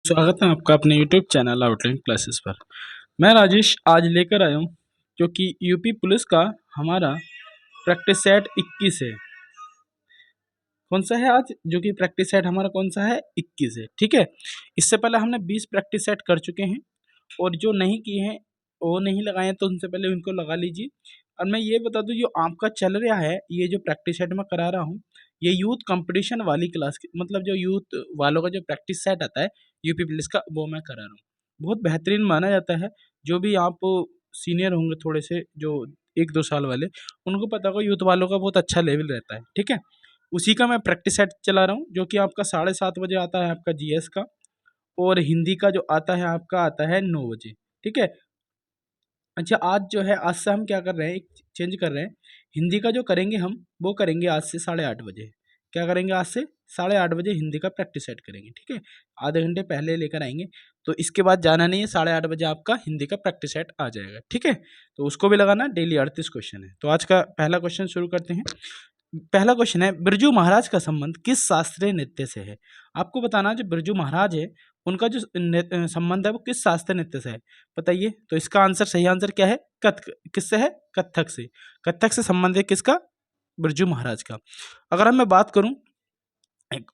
स्वागत है आपका अपने YouTube चैनल आउटलाइन क्लासेस पर। मैं राजेश आज लेकर आया हूँ जो कि यूपी पुलिस का हमारा प्रैक्टिस सेट 21 है। कौन सा है आज? जो कि प्रैक्टिस सेट हमारा कौन सा है? 21 है। ठीक है, इससे पहले हमने 20 प्रैक्टिस सेट कर चुके हैं और जो नहीं किए हैं वो नहीं लगाए हैं तो उनसे पहले उनको लगा लीजिए। और मैं ये बता दूं, जो आपका चल रहा है ये जो प्रैक्टिस सेट मैं करा रहा हूँ, ये यूथ कंपटीशन वाली क्लास की, मतलब जो यूथ वालों का जो प्रैक्टिस सेट आता है यूपी पुलिस का, वो मैं करा रहा हूँ। बहुत बेहतरीन माना जाता है। जो भी आप सीनियर होंगे थोड़े से, जो 1-2 साल वाले, उनको पता होगा यूथ वालों का बहुत अच्छा लेवल रहता है। ठीक है, उसी का मैं प्रैक्टिस सेट चला रहा हूँ जो कि आपका 7:30 बजे आता है आपका जीएस का, और हिंदी का जो आता है आपका आता है 9 बजे। ठीक है, अच्छा आज जो है, आज से हम क्या कर रहे हैं, एक चेंज कर रहे हैं। हिंदी का जो करेंगे हम, वो करेंगे आज से 8:30 बजे। क्या करेंगे? आज से 8:30 बजे हिंदी का प्रैक्टिस सेट करेंगे। ठीक है, आधे घंटे पहले लेकर आएंगे, तो इसके बाद जाना नहीं है। 8:30 बजे आपका हिंदी का प्रैक्टिस सेट आ जाएगा। ठीक है, तो उसको भी लगाना। डेली 38 क्वेश्चन है। तो आज का पहला क्वेश्चन शुरू करते हैं। पहला क्वेश्चन है, बिरजू महाराज का संबंध किस शास्त्रीय नृत्य से है? आपको बताना, जो बिरजू महाराज है उनका जो संबंध है वो किस शास्त्रीय नृत्य से है, बताइए। तो इसका आंसर, सही आंसर क्या है? कथक। किससे है? कथक से। कथक से संबंध है किसका? बिरजू महाराज का। अगर हम मैं बात करूं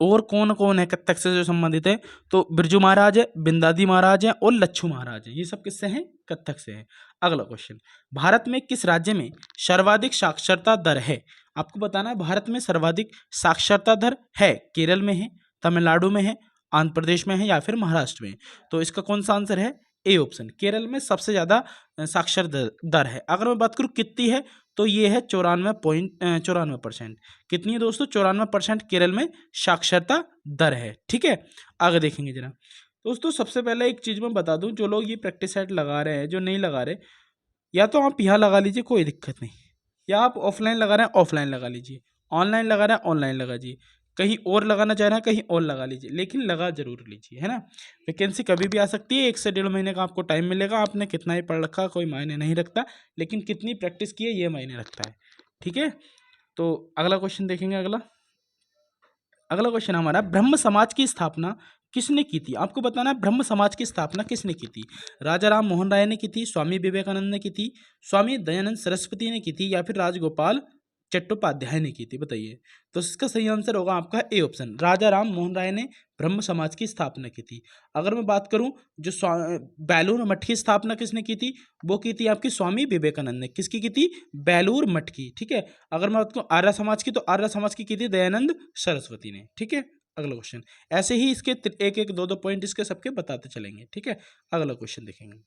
और कौन कौन है कथक से जो संबंधित है, तो बिरजू महाराज है, बिंदादी महाराज है और लच्छू महाराज है। ये सब किससे हैं? कथक से है। अगला क्वेश्चन, भारत में किस राज्य में सर्वाधिक साक्षरता दर है? आपको बताना है भारत में सर्वाधिक साक्षरता दर है, केरल में है, तमिलनाडु में है, आंध्र प्रदेश में है या फिर महाराष्ट्र में। तो इसका कौन सा आंसर है? ए ऑप्शन, केरल में सबसे ज्यादा साक्षर दर है। अगर मैं बात करूं कितनी है, तो ये है 94%। कितनी है दोस्तों? 94% केरल में साक्षरता दर है। ठीक है, आगे देखेंगे जरा दोस्तों। सबसे पहले एक चीज मैं बता दूं, जो लोग ये प्रैक्टिस सेट लगा रहे हैं, जो नहीं लगा रहे, या तो आप यहाँ लगा लीजिए, कोई दिक्कत नहीं, या आप ऑफलाइन लगा रहे हैं ऑफलाइन लगा लीजिए, ऑनलाइन लगा रहे हैं ऑनलाइन लगा लीजिए, कहीं और लगाना चाह रहे हैं कहीं और लगा लीजिए, लेकिन लगा जरूर लीजिए, है ना। वैकेंसी कभी भी आ सकती है। 1 से 1.5 महीने का आपको टाइम मिलेगा। आपने कितना ही पढ़ रखा कोई मायने नहीं रखता, लेकिन कितनी प्रैक्टिस की है ये मायने रखता है। ठीक है, तो अगला क्वेश्चन देखेंगे। अगला क्वेश्चन हमारा, ब्रह्म समाज की स्थापना किसने की थी? आपको बताना है ब्रह्म समाज की स्थापना किसने की थी। राजा राम मोहन राय ने की थी, स्वामी विवेकानंद ने की थी, स्वामी दयानंद सरस्वती ने की थी, या फिर राजगोपाल चट्टोपाध्याय ने की थी, बताइए। तो इसका सही आंसर होगा आपका ए ऑप्शन, राजा राम मोहन राय ने ब्रह्म समाज की स्थापना की थी। अगर मैं बात करूं, जो बेलूर मठ की स्थापना किसने की थी, वो की थी आपकी स्वामी विवेकानंद ने। किसकी की थी? बेलूर मठ की। ठीक है, अगर मैं बात करूं आर्य समाज की, तो आर्य समाज की थी दयानंद सरस्वती ने। ठीक है, अगला क्वेश्चन। ऐसे ही इसके एक एक दो दो पॉइंट इसके सबके बताते चलेंगे। ठीक है, अगला क्वेश्चन देखेंगे।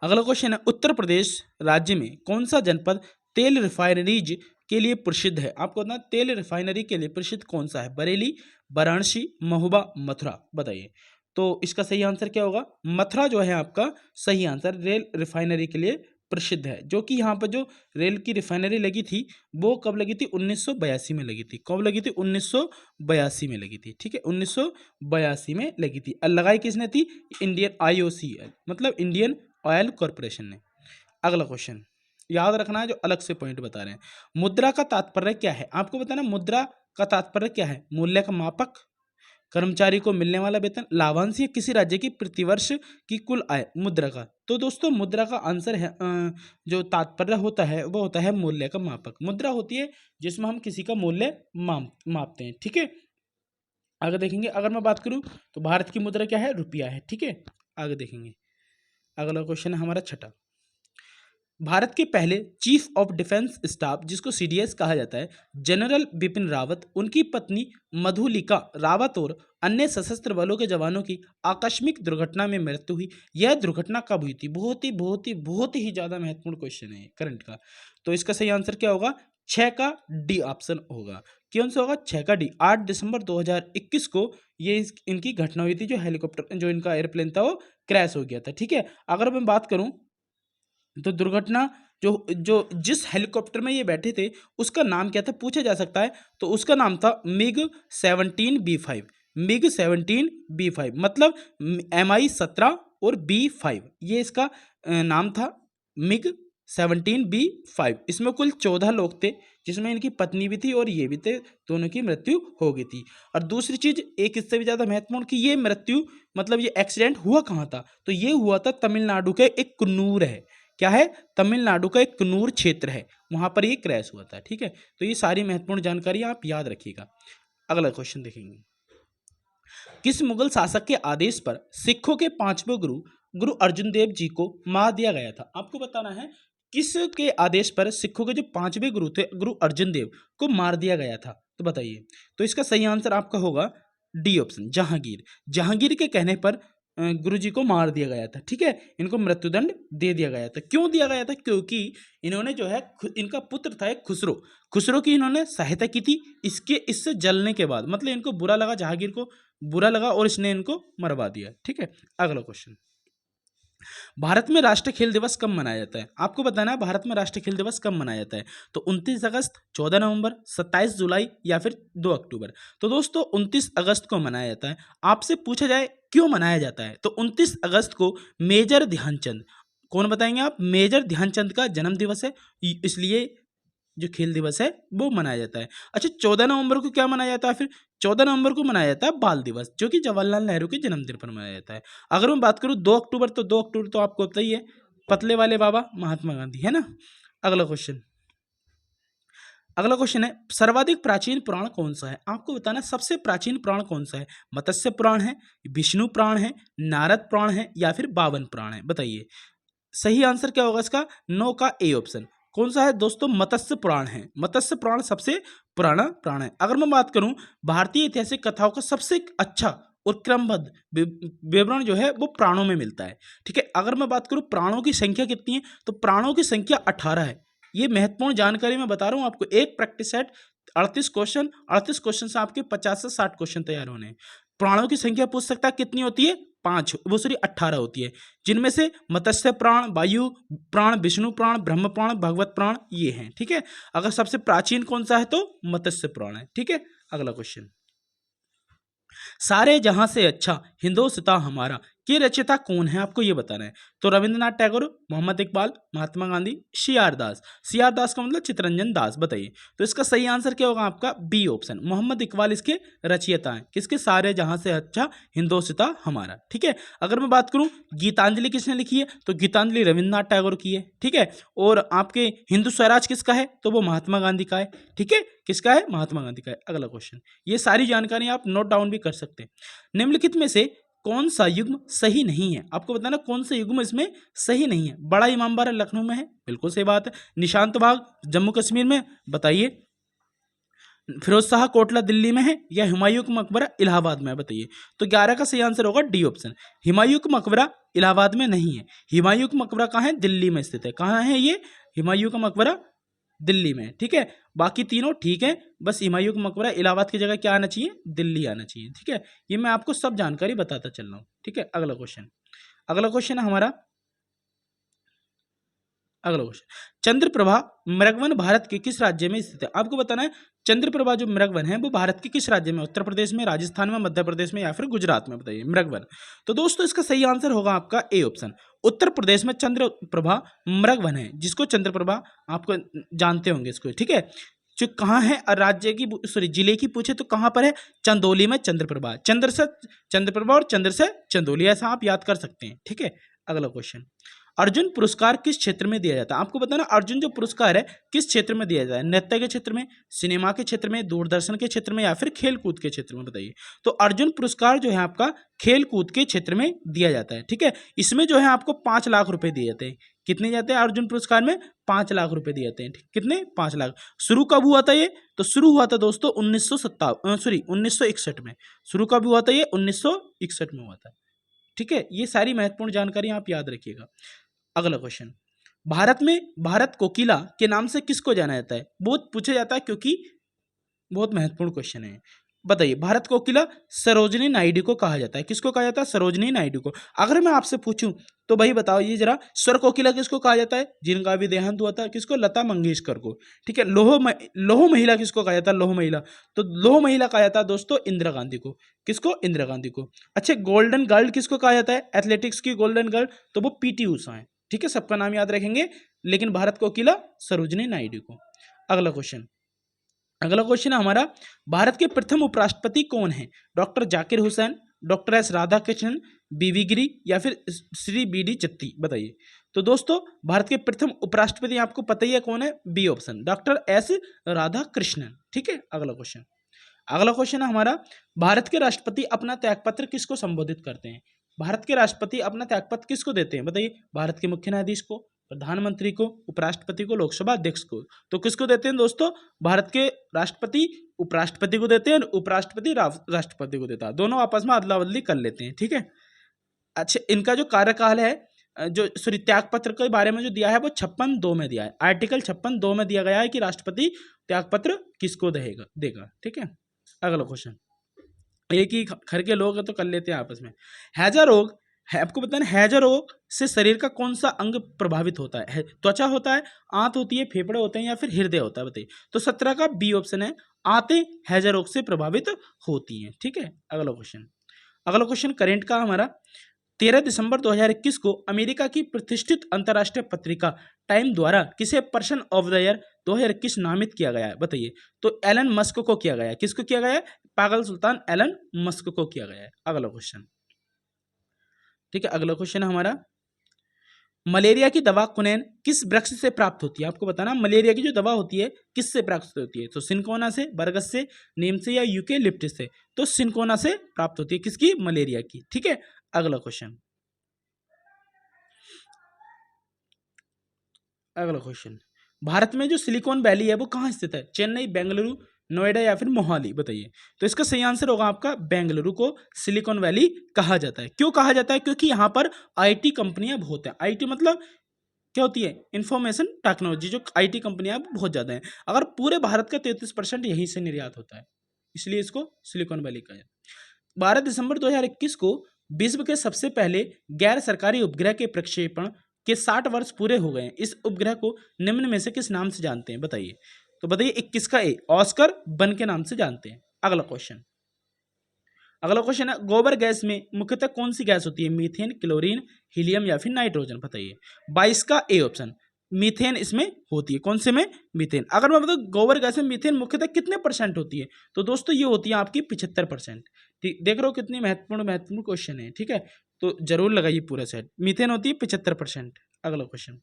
अगला क्वेश्चन है, उत्तर प्रदेश राज्य में कौन सा जनपद तेल रिफाइनरीज के लिए प्रसिद्ध है? आपको बताना तेल रिफाइनरी के लिए प्रसिद्ध कौन सा है? बरेली, वाराणसी, महोबा, मथुरा, बताइए। तो इसका सही आंसर क्या होगा? मथुरा जो है आपका सही आंसर, रेल रिफाइनरी के लिए प्रसिद्ध है। जो कि यहाँ पर जो रेल की रिफाइनरी लगी थी, वो कब लगी थी? 1982 में लगी थी। कब लगी थी? 1982 में लगी थी। ठीक है, 1982 में लगी थी। और लगाई किसने थी? इंडियन आईओसी, मतलब इंडियन ऑयल कॉरपोरेशन ने। अगला क्वेश्चन याद रखना है, जो अलग से पॉइंट बता रहे हैं। मुद्रा का तात्पर्य क्या है? आपको बताना मुद्रा का तात्पर्य क्या है? मूल्य का मापक, कर्मचारी को मिलने वाला वेतन, लाभांश, या किसी राज्य की प्रतिवर्ष की कुल आय। मुद्रा का, तो दोस्तों मुद्रा का आंसर है, जो तात्पर्य होता है वो होता है मूल्य का मापक। मुद्रा होती है जिसमें हम किसी का मूल्य मापते हैं। ठीक है, आगे देखेंगे। अगर मैं बात करूं तो भारत की मुद्रा क्या है? रुपया है। ठीक है, आगे देखेंगे। अगला क्वेश्चन है हमारा छठा, भारत के पहले चीफ ऑफ डिफेंस स्टाफ, जिसको सीडीएस कहा जाता है, जनरल बिपिन रावत, उनकी पत्नी मधुलिका रावत और अन्य सशस्त्र बलों के जवानों की आकस्मिक दुर्घटना में मृत्यु हुई। यह दुर्घटना कब हुई थी? बहुत ही ज्यादा महत्वपूर्ण क्वेश्चन है करंट का। तो इसका सही आंसर क्या होगा? 6 का डी ऑप्शन होगा। कौन सा होगा? 6 का डी। 8 दिसंबर 2021 को ये इनकी घटना हुई थी, जो हेलीकॉप्टर, जो इनका एयरप्लेन था, वो क्रैश हो गया था। ठीक है, अगर मैं बात करूं तो दुर्घटना, जो जो जिस हेलीकॉप्टर में ये बैठे थे उसका नाम क्या था पूछा जा सकता है। तो उसका नाम था MiG-17B5। MiG-17B5 मतलब MI-17 और B5, ये इसका नाम था, MiG 17B5। इसमें कुल 14 लोग थे, जिसमें इनकी पत्नी भी थी और ये भी थे, दोनों की मृत्यु हो गई थी। और दूसरी चीज एक इससे भी ज्यादा महत्वपूर्ण कि ये मृत्यु मतलब ये एक्सीडेंट हुआ कहाँ था, तो ये हुआ था तमिलनाडु के एक कन्नूर है, क्या है, तमिलनाडु का एक कन्नूर क्षेत्र है, वहां पर ये क्रैश हुआ था। ठीक है, तो ये सारी महत्वपूर्ण जानकारी आप याद रखिएगा। अगला क्वेश्चन देखेंगे, किस मुगल शासक के आदेश पर सिखों के पांचवें गुरु गुरु अर्जुन देव जी को मार दिया गया था? आपको बताना है किसके आदेश पर सिखों के जो पांचवें गुरु थे गुरु अर्जुन देव को मार दिया गया था, तो बताइए। तो इसका सही आंसर आपका होगा डी ऑप्शन, जहांगीर। जहांगीर के कहने पर गुरु जी को मार दिया गया था। ठीक है, इनको मृत्युदंड दे दिया गया था। क्यों दिया गया था? क्योंकि इन्होंने जो है इनका पुत्र था एक खुसरो, खुसरो की इन्होंने सहायता की थी। इससे जलने के बाद मतलब इनको बुरा लगा, जहांगीर को बुरा लगा और इसने इनको मरवा दिया। ठीक है, अगला क्वेश्चन, भारत में राष्ट्रीय खेल दिवस कब मनाया जाता है? आपको बताना है भारत में राष्ट्रीय खेल दिवस कब मनाया जाता है। तो 29 अगस्त, 14 नवंबर, 27 जुलाई या फिर 2 अक्टूबर। तो दोस्तों 29 अगस्त को मनाया जाता है। आपसे पूछा जाए क्यों मनाया जाता है, तो 29 अगस्त को मेजर ध्यानचंद, कौन बताएंगे आप? मेजर ध्यानचंद का जन्म दिवस है, इसलिए जो खेल दिवस है वो मनाया जाता है। अच्छा, 14 नवंबर को क्या मनाया जाता है? फिर 14 नवंबर को मनाया जाता है बाल दिवस, जो कि जवाहरलाल नेहरू के जन्मदिन पर मनाया जाता है। अगर मैं बात करूं 2 अक्टूबर, तो 2 अक्टूबर तो आपको पता ही है, पतले वाले बाबा महात्मा गांधी, है ना। अगला क्वेश्चन, अगला क्वेश्चन है, सर्वाधिक प्राचीन पुराण कौन सा है? आपको बताना सबसे प्राचीन पुराण कौन सा है। मत्स्य पुराण है, विष्णु पुराण है, नारद पुराण है या फिर बावन पुराण है, बताइए। सही आंसर क्या होगा इसका? 9 का ए ऑप्शन। कौन सा है दोस्तों? मत्स्य पुराण है। मत्स्य पुराण सबसे पुराना पुराण है। अगर मैं बात करूं भारतीय ऐतिहासिक कथाओं का सबसे अच्छा और क्रमबद्ध विवरण जो है वो प्राणों में मिलता है। ठीक है, अगर मैं बात करूं प्राणों की संख्या कितनी है, तो प्राणों की संख्या 18 है। ये महत्वपूर्ण जानकारी मैं बता रहा हूं आपको। एक प्रैक्टिस सेट 38 क्वेश्चन से आपके 50 से 60 क्वेश्चन तैयार होने हैं। प्राणों की संख्या पूछ सकता है कितनी होती है? 5, वो सॉरी 18 होती है, जिनमें से मत्स्य प्राण, वायु प्राण, विष्णु प्राण, ब्रह्म प्राण, भगवत प्राण ये हैं। ठीक है, अगर सबसे प्राचीन कौन सा है तो मत्स्य प्राण है। ठीक है, अगला क्वेश्चन, सारे जहां से अच्छा हिंदोसिता हमारा के रचयिता कौन है? आपको ये बताना है। तो रविंद्रनाथ टैगोर, मोहम्मद इकबाल, महात्मा गांधी, सी.आर. दास। सी.आर. दास का मतलब चित्तरंजन दास, बताइए। तो इसका सही आंसर क्या होगा आपका? बी ऑप्शन, मोहम्मद इकबाल इसके रचयिता हैं। किसके? सारे जहां से अच्छा हिंदोसिता हमारा। ठीक है, अगर मैं बात करूं गीतांजलि किसने लिखी है, तो गीतांजलि रविंद्रनाथ टैगोर की है। ठीक है, और आपके हिंदू स्वराज किसका है, तो वो महात्मा गांधी का है। ठीक है, किसका है? महात्मा गांधी का है। अगला क्वेश्चन, ये सारी जानकारी आप नोट डाउन भी कर सकते हैं। निम्नलिखित में से कौन सा युग्म सही नहीं है? आपको बताना कौन सा युग्म इसमें सही नहीं है। बड़ा इमामबाड़ा लखनऊ में है, बिल्कुल सही बात है। निशांत बाग जम्मू कश्मीर में, बताइए। फिरोज शाह कोटला दिल्ली में है, या हुमायूं का मकबरा इलाहाबाद में है, बताइए। तो 11 का सही आंसर होगा डी ऑप्शन, हुमायूं का मकबरा इलाहाबाद में नहीं है। हुमायूं का मकबरा कहाँ है? दिल्ली में स्थित है। कहाँ है ये? हुमायूं का मकबरा दिल्ली में। ठीक है, बाकी तीनों ठीक है, बस हुमायूं का मकबरा इलाहाबाद की जगह क्या आना चाहिए? दिल्ली आना चाहिए। ठीक है, ये मैं आपको सब जानकारी बताता चल रहा हूँ। ठीक है, अगला क्वेश्चन, अगला क्वेश्चन है हमारा, अगला क्वेश्चन, चंद्रप्रभा मृगवन भारत के किस राज्य में स्थित है? आपको बताना है चंद्रप्रभा जो मृगवन है वो भारत के किस राज्य में? उत्तर प्रदेश में, राजस्थान में, मध्य प्रदेश में या फिर गुजरात में, बताइए। मृगवन, तो दोस्तों इसका सही आंसर होगा आपका ए ऑप्शन, उत्तर प्रदेश में चंद्रप्रभा मृगवन है, जिसको चंद्रप्रभा आपको जानते होंगे इसको। ठीक है, जो कहाँ है राज्य की सॉरी जिले की पूछे तो कहाँ पर है? चंदौली में चंद्रप्रभा। चंद्र से चंद्रप्रभा और चंद्र से चंदौली, ऐसा आप याद कर सकते हैं। ठीक है, अगला क्वेश्चन, अर्जुन पुरस्कार किस क्षेत्र में दिया जाता है? आपको बताना अर्जुन जो पुरस्कार है किस क्षेत्र में दिया जाता है? नृत्य के क्षेत्र में, सिनेमा के क्षेत्र में, दूरदर्शन के क्षेत्र में या फिर खेल कूद के क्षेत्र में, बताइए। तो अर्जुन पुरस्कार जो है आपका खेल कूद के क्षेत्र में दिया जाता है। ठीक है, इसमें जो है आपको 5 लाख रुपए दिए जाते हैं। कितने जाते हैं अर्जुन पुरस्कार में? 5 लाख रुपए दिए जाते हैं। कितने? 5 लाख। शुरू कब हुआ था ये? तो शुरू हुआ था दोस्तों 1961 में। शुरू कब हुआ था ये? 1961 में हुआ था। ठीक है, ये सारी महत्वपूर्ण जानकारी आप याद रखिएगा। अगला क्वेश्चन, भारत में भारत कोकिला के नाम से किसको जाना जाता है? बहुत पूछा जाता है क्योंकि बहुत महत्वपूर्ण क्वेश्चन है। बताइए, भारत कोकिला सरोजिनी नायडू को कहा जाता है। किसको कहा जाता है? सरोजिनी नायडू को। अगर मैं आपसे पूछूं तो भाई बताओ ये जरा, स्वर कोकिला किसको कहा जाता है? जिनका भी देहांत हुआ था, किसको? लता मंगेशकर को। ठीक है, लोह महिला किसको कहा जाता है? लोह महिला, तो लोह महिला कहा जाता है दोस्तों इंदिरा गांधी को। किसको? इंदिरा गांधी को। अच्छा, गोल्डन गर्ल किसको कहा जाता है? एथलेटिक्स की गोल्डन गर्ल, तो वो पीटी उषा है। ठीक है, सबका नाम याद रखेंगे, लेकिन भारत को अकेला सरोजिनी नायडू को। अगला क्वेश्चन है हमारा, भारत के प्रथम उपराष्ट्रपति कौन है? Doctor Zakir Hussain, doctor S Radhakrishnan, बीवी गिरी या फिर श्री बी डी चत्ती, बताइए। तो दोस्तों भारत के प्रथम उपराष्ट्रपति आपको पता ही है कौन है, B option, doctor S Radhakrishnan. ठीक है, अगला क्वेश्चन है हमारा, भारत के राष्ट्रपति अपना त्यागपत्र किसको संबोधित करते हैं? भारत के राष्ट्रपति अपना त्यागपत्र किसको देते हैं, बताइए। भारत के मुख्य न्यायाधीश को, प्रधानमंत्री को, उपराष्ट्रपति को, लोकसभा अध्यक्ष को। तो किसको देते हैं दोस्तों? भारत के राष्ट्रपति उपराष्ट्रपति को देते हैं, उपराष्ट्रपति राष्ट्रपति को देता है, दोनों आपस में अदला बदली कर लेते हैं। ठीक है, अच्छा, इनका जो कार्यकाल है, जो सॉरी त्यागपत्र के बारे में जो दिया है वो 56(2) में दिया है, आर्टिकल 56(2) में दिया गया है कि राष्ट्रपति त्यागपत्र किसको देगा। ठीक है, अगला क्वेश्चन, एक ही घर के लोग हैं तो कर लेते हैं आपस में। हैजा रोग है, आपको बताना, हैजा रोग से शरीर का कौन सा अंग प्रभावित होता है? त्वचा होता है, आंत होती है, फेफड़े होते हैं या फिर हृदय होता है, बताइए। तो 17 का बी ऑप्शन है, आंतें हैजा रोग से प्रभावित होती हैं। ठीक है, अगला क्वेश्चन करेंट का हमारा, 13 दिसंबर 2021 को अमेरिका की प्रतिष्ठित अंतर्राष्ट्रीय पत्रिका टाइम द्वारा किसे पर्सन ऑफ द ईयर 2021 नामित किया गया है, बताइए। तो एलन मस्क को किया गया है। किसको किया गया है? पागल सुल्तान एलन मस्क को किया गया है। अगला क्वेश्चन, ठीक है, अगला क्वेश्चन है हमारा, मलेरिया की दवा कुनैन किस वृक्ष से प्राप्त होती है? आपको बताना, मलेरिया की जो दवा होती है किस से प्राप्त होती है? तो सिनकोना से, बरगद से, नीम से या यूकेलिप्टस से? तो सिनकोना से प्राप्त होती है, किसकी? मलेरिया की। ठीक है, अगला क्वेश्चन, भारत में जो सिलिकॉन वैली है वो कहाँ स्थित है? चेन्नई, बेंगलुरु, नोएडा या फिर मोहाली, बताइए। तो इसका सही आंसर होगा आपका बेंगलुरु को सिलिकॉन वैली कहा जाता है। क्यों कहा जाता है? क्योंकि यहाँ पर आईटी कंपनियां बहुत हैं। आईटी मतलब क्या होती है? इंफॉर्मेशन टेक्नोलॉजी, जो आईटी कंपनियां बहुत ज्यादा हैं। अगर पूरे भारत का 33% यहीं से निर्यात होता है, इसलिए इसको सिलिकॉन वैली कहा जाता है। 12 दिसंबर 2021 को विश्व के सबसे पहले गैर सरकारी उपग्रह के प्रक्षेपण के 60 वर्ष पूरे हो गए हैं। इस उपग्रह को निम्न में से किस नाम से जानते हैं, बताइए। तो बताइए 21 का ए, ऑस्कर 1 के नाम से जानते हैं। अगला क्वेश्चन है, गोबर गैस में मुख्यतः कौन सी गैस होती है? मीथेन, क्लोरीन, हीलियम या फिर नाइट्रोजन, बताइए। 22 का ए ऑप्शन, मीथेन इसमें होती है। कौन से में? मीथेन। अगर मैं बताऊं गोबर गैस में मीथेन मुख्यतः कितने % होती है, तो दोस्तों ये होती है आपकी 75%। ठीक, देख रहे हो कितनी महत्वपूर्ण क्वेश्चन है। ठीक है, तो जरूर लगाइए पूरा सेट। मीथेन होती है 75%। अगला क्वेश्चन,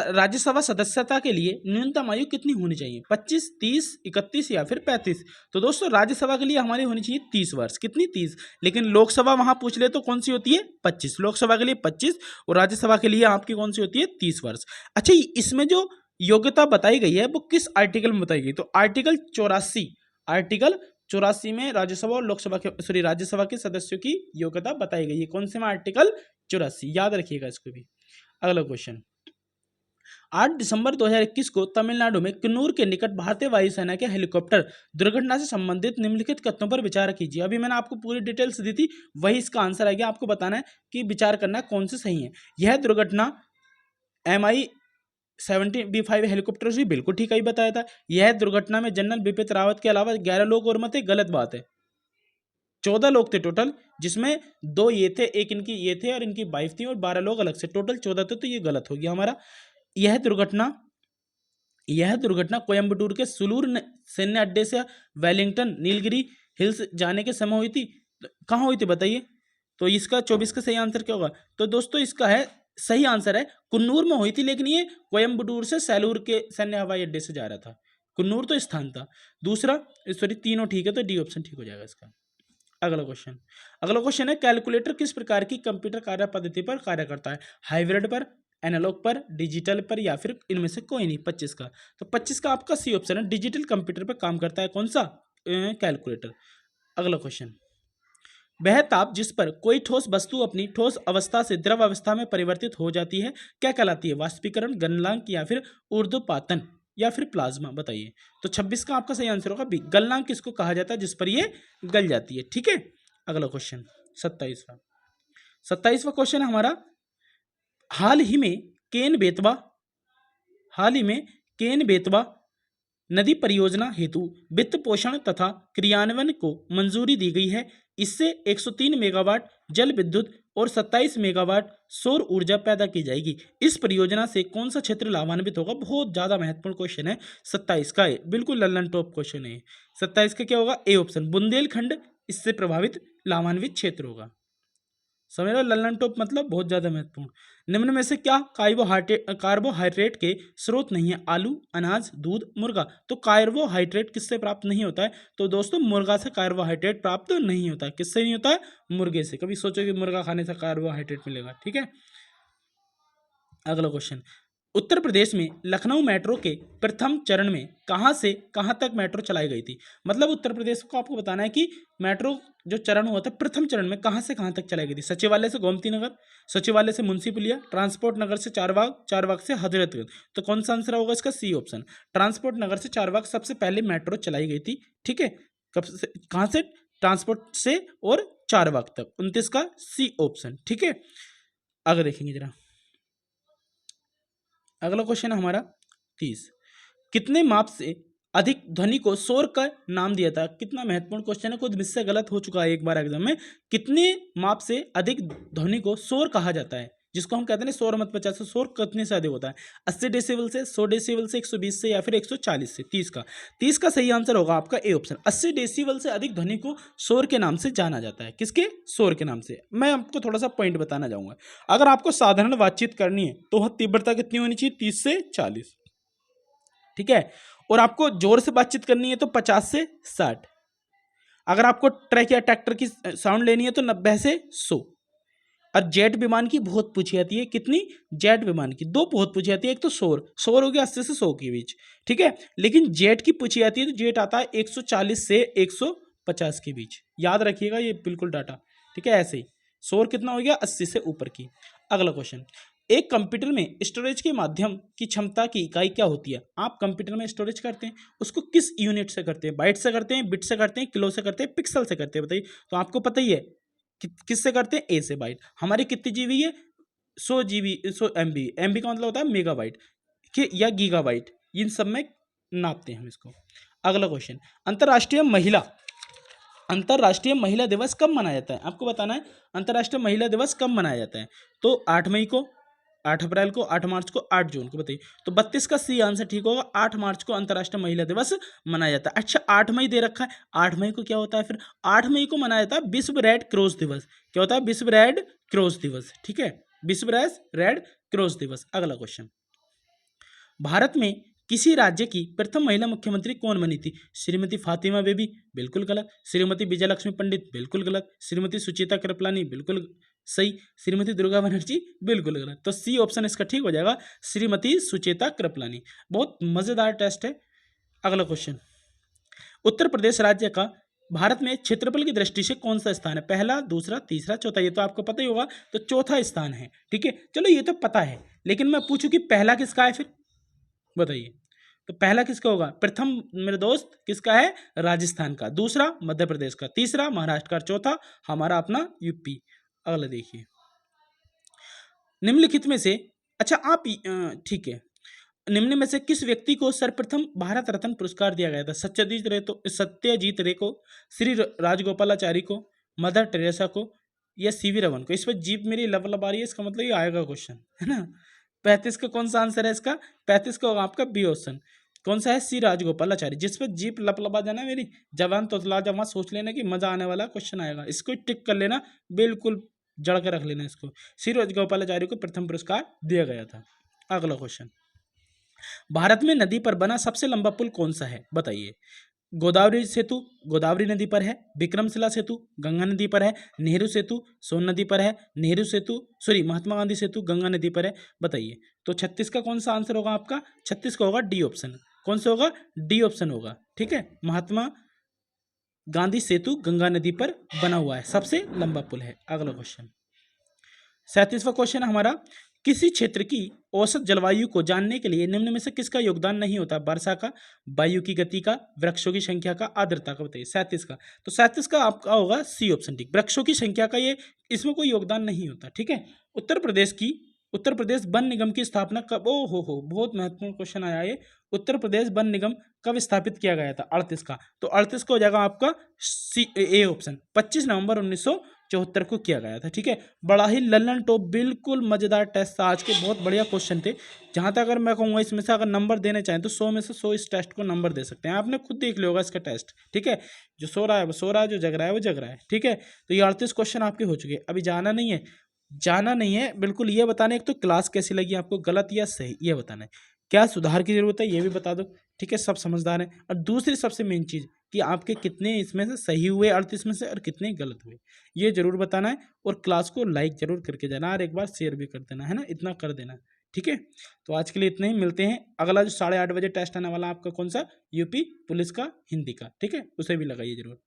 राज्यसभा सदस्यता के लिए न्यूनतम आयु कितनी होनी चाहिए? 25, 30, 31 या फिर 35? तो दोस्तों राज्यसभा के लिए हमारी होनी चाहिए 30 वर्ष। कितनी? 30। लेकिन लोकसभा वहां पूछ ले तो कौन सी होती है? 25। लोकसभा के लिए 25 और राज्यसभा के लिए आपकी कौन सी होती है? 30 वर्ष। अच्छा, इसमें जो योग्यता बताई गई है वो किस आर्टिकल में बताई गई? तो आर्टिकल 84 में राज्यसभा और लोकसभा के राज्यसभा के सदस्यों की योग्यता बताई गई है। कौन से में? आर्टिकल 84, याद रखिएगा इसको भी। अगला क्वेश्चन, 8 दिसंबर 2021 को तमिलनाडु में कन्नूर के निकट भारतीय वायुसेना के हेलीकॉप्टर दुर्घटना से संबंधित निम्नलिखित कथनों पर विचार कीजिए। अभी मैंने आपको पूरी डिटेल्स दी थी, वही इसका आंसर आ गया। आपको बताना है कि विचार करना कौन से सही है। यह दुर्घटना MI-17B5 हेलीकॉप्टर से बिल्कुल ठीक ही बताया था। यह दुर्घटना में जनरल बिपिन रावत के अलावा 11 लोग और मत थे, गलत बात है। 14 लोग थे टोटल, जिसमें 2 ये थे, एक इनकी ये थे और इनकी वाइफ थी, और 12 लोग अलग से, टोटल 14 थे। तो ये गलत हो गया हमारा। यह दुर्घटना कोयंबटूर के सुलूर सैन्य अड्डे से वेलिंगटन नीलगिरी हिल्स जाने के समय हुई थी। कहाँ हुई थी बताइए। तो इसका 24 का सही आंसर क्या होगा? तो दोस्तों इसका है सही आंसर है कुन्नूर में हुई थी, लेकिन ये कोयंबटूर से सैलूर के सैन्य हवाई अड्डे से जा रहा था। कुन्नूर तो स्थान था। दूसरा तीनों ठीक है, तो डी ऑप्शन ठीक हो जाएगा इसका। अगला क्वेश्चन है, कैलकुलेटर किस प्रकार की कंप्यूटर कार्य पद्धति पर कार्य करता है? हाइब्रिड पर, एनालॉग पर, डिजिटल पर या फिर इनमें से कोई नहीं? 25 का। तो 25 का आपका सी ऑप्शन है, डिजिटल कंप्यूटर पर काम करता है। कौन सा? कैलकुलेटर। अगला क्वेश्चन, वह ताप जिस पर कोई ठोस वस्तु अपनी ठोस अवस्था से द्रव अवस्था में परिवर्तित हो जाती है क्या कहलाती है? वाष्पीकरण, गलनांक या फिर ऊर्ध्वपातन या फिर प्लाज्मा, बताइए। तो 26 का आपका सही आंसर होगा बी, गलनांक किसको कहा जाता है? जिस पर ये गल जाती है। ठीक है, अगला क्वेश्चन 27वां क्वेश्चन है हमारा, हाल ही में केन बेतवा नदी परियोजना हेतु वित्त पोषण तथा क्रियान्वयन को मंजूरी दी गई है। इससे 103 मेगावाट जल विद्युत और 27 मेगावाट सौर ऊर्जा पैदा की जाएगी। इस परियोजना से कौन सा क्षेत्र लाभान्वित होगा? बहुत ज्यादा महत्वपूर्ण क्वेश्चन है 27 का, बिल्कुल लल्लन टॉप क्वेश्चन है 27 का। क्या होगा? ए ऑप्शन, बुंदेलखंड इससे प्रभावित लाभान्वित क्षेत्र होगा। समझ लो, लल्लन टॉप मतलब बहुत ज्यादा महत्वपूर्ण। निम्न में से क्या कार्बोहाइड्रेट के स्रोत नहीं है? आलू, अनाज, दूध, मुर्गा। तो कार्बोहाइड्रेट किससे प्राप्त नहीं होता है? तो दोस्तों मुर्गा से कार्बोहाइड्रेट प्राप्त नहीं होता है। किससे नहीं होता है? मुर्गे से। कभी सोचो कि मुर्गा खाने से कार्बोहाइड्रेट मिलेगा। ठीक है, अगला क्वेश्चन, उत्तर प्रदेश में लखनऊ मेट्रो के प्रथम चरण में कहां से कहां तक मेट्रो चलाई गई थी? मतलब उत्तर प्रदेश को आपको बताना है कि मेट्रो जो चरण हुआ था प्रथम चरण में कहां से कहां तक चलाई गई थी। सचिवालय से गोमती नगर, सचिवालय से मुंशी पुलिया, ट्रांसपोर्ट नगर से चारबाग, चारबाग से हजरतगंज। तो कौन सा आंसर होगा इसका? सी ऑप्शन, ट्रांसपोर्ट नगर से चारबाग सबसे पहले मेट्रो चलाई गई थी। ठीक है, कब से कहां से? ट्रांसपोर्ट से और चारबाग तक। 29 का सी ऑप्शन। ठीक है, आगे देखेंगे जरा। अगला क्वेश्चन हमारा 30, कितने माप से अधिक ध्वनि को शोर का नाम दिया था? कितना महत्वपूर्ण क्वेश्चन है, खुद मुझसे गलत हो चुका है एक बार एग्जाम में। कितने माप से अधिक ध्वनि को शोर कहा जाता है, जिसको हम कहते हैं शोर मत 50 से शोर कितने से अधिक होता है? 80 डेसिबल से, 100 डेसिबल से, 120 से, या फिर 140 से। 30 का सही आंसर होगा आपका ए ऑप्शन, 80 डेसिबल से अधिक ध्वनि को शोर के नाम से जाना जाता है। किसके? शोर के नाम से। मैं आपको थोड़ा सा पॉइंट बताना चाहूंगा। अगर आपको साधारण बातचीत करनी है तो वह तीव्रता कितनी होनी चाहिए? 30 से 40। ठीक है, और आपको जोर से बातचीत करनी है तो 50 से 60। अगर आपको ट्रक या ट्रैक्टर की साउंड लेनी है तो 90 से 100। और जेट विमान की बहुत पूछी जाती है। कितनी? जेट विमान की दो बहुत पूछी जाती है। एक तो शोर हो गया 80 से 100 के बीच। ठीक है, लेकिन जेट की पूछी जाती है तो जेट आता है 140 से 150 के बीच। याद रखिएगा ये बिल्कुल डाटा। ठीक है, ऐसे ही शोर कितना हो गया? 80 से ऊपर की। अगला क्वेश्चन, एक कंप्यूटर में स्टोरेज के माध्यम की क्षमता की इकाई क्या होती है? आप कंप्यूटर में स्टोरेज करते हैं उसको किस यूनिट से करते हैं? बाइट से करते हैं, बिट से करते हैं, किलो से करते हैं, पिक्सल से करते हैं? बताइए। तो आपको पता ही है किससे करते हैं? ए से। बाइट हमारी कितनी जीबी है? 100 GB, 100 MB। MB का मतलब होता है मेगाबाइट या गीगाबाइट, इन सब में नापते हैं हम इसको। अगला क्वेश्चन, अंतर्राष्ट्रीय महिला दिवस कब मनाया जाता है? आपको बताना है अंतर्राष्ट्रीय महिला दिवस कब मनाया जाता है। तो 8 मई को, 8 अप्रैल को, 8 मार्च को, 8 जून को। बताइए। तो 32 का सी आंसर ठीक होगा। 8 मार्च को अंतर्राष्ट्रीय महिला दिवस मनाया जाता है। अच्छा, 8 मई दे रखा है, 8 मई को क्या होता है फिर? 8 मई को मनाया जाता है विश्व रेड क्रॉस दिवस। क्या होता है? विश्व रेड क्रॉस दिवस। ठीक है, विश्व रेड क्रॉस दिवस। अगला क्वेश्चन, भारत में किसी राज्य की प्रथम महिला मुख्यमंत्री कौन बनी थी? श्रीमती फातिमा बेबी, बिल्कुल गलत। श्रीमती विजयलक्ष्मी पंडित, बिल्कुल गलत। श्रीमती सुचिता कृपलानी, बिल्कुल सही। श्रीमती दुर्गा बनर्जी, बिल्कुल गलत। तो सी ऑप्शन इसका ठीक हो जाएगा, श्रीमती सुचेता कृपलानी। बहुत मजेदार टेस्ट है। अगला क्वेश्चन, उत्तर प्रदेश राज्य का भारत में क्षेत्रफल की दृष्टि से कौन सा स्थान है? पहला, दूसरा, तीसरा, चौथा। ये तो आपको पता ही होगा, तो चौथा स्थान है। ठीक है, चलो ये तो पता है, लेकिन मैं पूछूं कि पहला किसका है फिर? बताइए। तो पहला किसका होगा? प्रथम मेरे दोस्त किसका है? राजस्थान का। दूसरा मध्य प्रदेश का। तीसरा महाराष्ट्र का। चौथा हमारा अपना यूपी। अगला देखिए, निम्नलिखित में से, अच्छा आप ठीक है, निम्न में से किस व्यक्ति को सर्वप्रथम भारत रत्न पुरस्कार दिया गया था? सत्यजीत रे को, श्री राजगोपालाचारी को, मदर टेरेसा को, या सीवी रमन को? इस पर जीप मेरी लब आ रही है, इसका मतलब ये आएगा क्वेश्चन, है ना। 35 का कौन सा आंसर है इसका? 35 का होगा आपका बी ऑप्शन। कौन सा है? सी राजगोपालाचारी। जिस पर जीप लपलपा जाना मेरी जवान तोतला जमा, सोच लेना कि मजा आने वाला क्वेश्चन आएगा, इसको टिक कर लेना, बिल्कुल जड़ के रख लेना इसको। सी राजगोपालाचारी को प्रथम पुरस्कार दिया गया था। अगला क्वेश्चन, भारत में नदी पर बना सबसे लंबा पुल कौन सा है? बताइए। गोदावरी सेतु गोदावरी नदी पर है, विक्रमशिला सेतु गंगा नदी पर है, नेहरू सेतु सोन नदी पर है, नेहरू सेतु महात्मा गांधी सेतु गंगा नदी पर है। बताइए। तो 36 का कौन सा आंसर होगा आपका? 36 का होगा डी ऑप्शन। कौन सा होगा? डी ऑप्शन होगा। ठीक है, महात्मा गांधी सेतु गंगा नदी पर बना हुआ है, सबसे लंबा पुल है। अगला क्वेश्चन, 37वां क्वेश्चन हमारा, किसी क्षेत्र की औसत जलवायु को जानने के लिए निम्न में से किसका योगदान नहीं होता? वर्षा का, वायु की गति का, वृक्षों की संख्या का, आर्द्रता का। बताइए। 37 का, तो 37 का आपका होगा सी ऑप्शन ठीक, वृक्षों की संख्या का, ये इसमें कोई योगदान नहीं होता। ठीक है, उत्तर प्रदेश वन निगम की स्थापना कब? ओ हो, बहुत महत्वपूर्ण क्वेश्चन आया ये। उत्तर प्रदेश वन निगम कब स्थापित किया गया था? 38 का, तो 38 का हो जाएगा आपका सी ए ऑप्शन, 25 नवंबर 74 को किया गया था। ठीक है, बड़ा ही लल्लन टॉप, बिल्कुल मजेदार टेस्ट था आज के, बहुत बढ़िया क्वेश्चन थे। जहां तक अगर मैं कहूँगा इसमें से अगर नंबर देने चाहें तो 100 में से 100 इस टेस्ट को नंबर दे सकते हैं। आपने खुद देख लिया होगा इसका टेस्ट। ठीक है, जो सो रहा है वो सो रहा है, जो जग रहा है वो जग रहा है। ठीक है, तो ये 38 क्वेश्चन आपके हो चुके हैं। अभी जाना नहीं है, जाना नहीं है बिल्कुल, ये बताना है एक तो क्लास कैसी लगी आपको, गलत या सही, ये बताना है। क्या सुधार की जरूरत है ये भी बता दो। ठीक है, सब समझदार हैं। और दूसरी सबसे मेन चीज़ कि आपके कितने इसमें से सही हुए 38 में से और कितने गलत हुए, ये जरूर बताना है। और क्लास को लाइक जरूर करके जाना और एक बार शेयर भी कर देना है ना, इतना कर देना। ठीक है, तो आज के लिए इतना ही, मिलते हैं। अगला जो 8:30 बजे टेस्ट आने वाला आपका कौन सा, यूपी पुलिस का हिंदी का। ठीक है, उसे भी लगाइए जरूर।